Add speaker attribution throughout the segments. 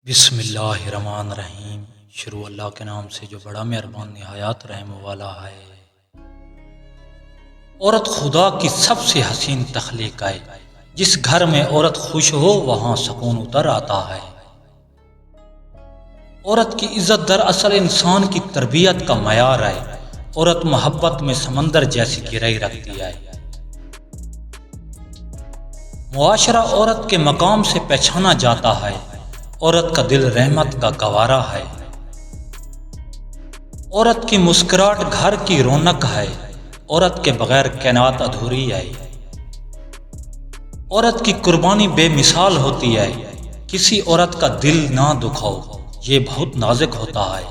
Speaker 1: بسم اللہ الرحمن الرحیم۔ شروع اللہ کے نام سے جو بڑا مہربان نہایت رحم والا ہے۔ عورت خدا کی سب سے حسین تخلیق ہے۔ جس گھر میں عورت خوش ہو وہاں سکون اتر آتا ہے۔ عورت کی عزت دراصل انسان کی تربیت کا معیار ہے۔ عورت محبت میں سمندر جیسی گہرائی رکھتی ہے۔ معاشرہ عورت کے مقام سے پہچانا جاتا ہے۔ عورت کا دل رحمت کا گوارا ہے۔ عورت کی مسکراہٹ گھر کی رونق ہے۔ عورت کے بغیر کائنات ادھوری ہے۔ عورت کی قربانی بے مثال ہوتی ہے۔ کسی عورت کا دل نہ دکھاؤ، یہ بہت نازک ہوتا ہے۔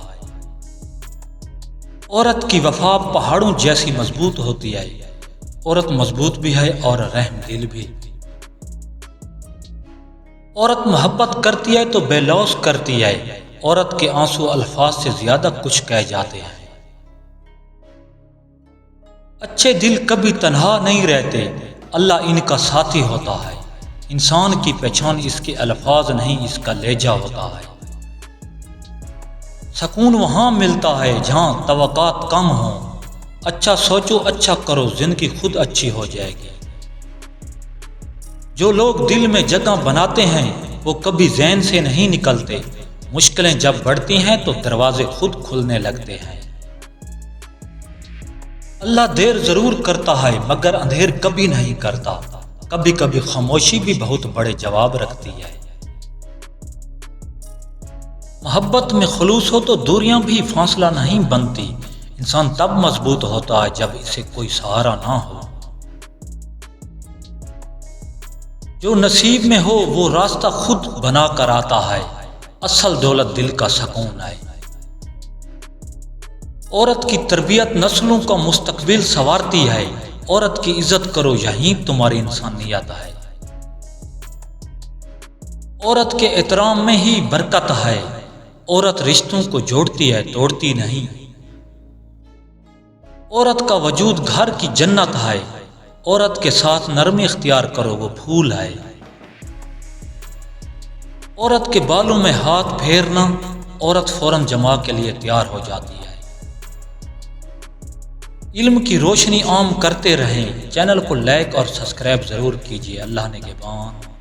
Speaker 1: عورت کی وفا پہاڑوں جیسی مضبوط ہوتی ہے۔ عورت مضبوط بھی ہے اور رحم دل بھی۔ عورت محبت کرتی ہے تو بے لوث کرتی ہے۔ عورت کے آنسو الفاظ سے زیادہ کچھ کہہ جاتے ہیں۔ اچھے دل کبھی تنہا نہیں رہتے، اللہ ان کا ساتھی ہوتا ہے۔ انسان کی پہچان اس کے الفاظ نہیں، اس کا لہجہ ہوتا ہے۔ سکون وہاں ملتا ہے جہاں توقعات کم ہوں۔ اچھا سوچو، اچھا کرو، زندگی خود اچھی ہو جائے گی۔ جو لوگ دل میں جگہ بناتے ہیں وہ کبھی ذہن سے نہیں نکلتے۔ مشکلیں جب بڑھتی ہیں تو دروازے خود کھلنے لگتے ہیں۔ اللہ دیر ضرور کرتا ہے مگر اندھیر کبھی نہیں کرتا۔ کبھی کبھی خاموشی بھی بہت بڑے جواب رکھتی ہے۔ محبت میں خلوص ہو تو دوریاں بھی فاصلہ نہیں بنتی۔ انسان تب مضبوط ہوتا ہے جب اسے کوئی سہارا نہ ہو۔ جو نصیب میں ہو وہ راستہ خود بنا کر آتا ہے۔ اصل دولت دل کا سکون ہے۔ عورت کی تربیت نسلوں کا مستقبل سنوارتی ہے۔ عورت کی عزت کرو، یہی تمہاری انسانیت ہے۔ عورت کے احترام میں ہی برکت ہے۔ عورت رشتوں کو جوڑتی ہے، توڑتی نہیں۔ عورت کا وجود گھر کی جنت ہے۔ عورت کے ساتھ نرمی اختیار کرو، وہ پھول ہے۔ عورت کے بالوں میں ہاتھ پھیرنا، عورت فوراً جماع کے لیے تیار ہو جاتی ہے۔ علم کی روشنی عام کرتے رہیں۔ چینل کو لائک اور سبسکرائب ضرور کیجیے۔ اللہ نگہبان۔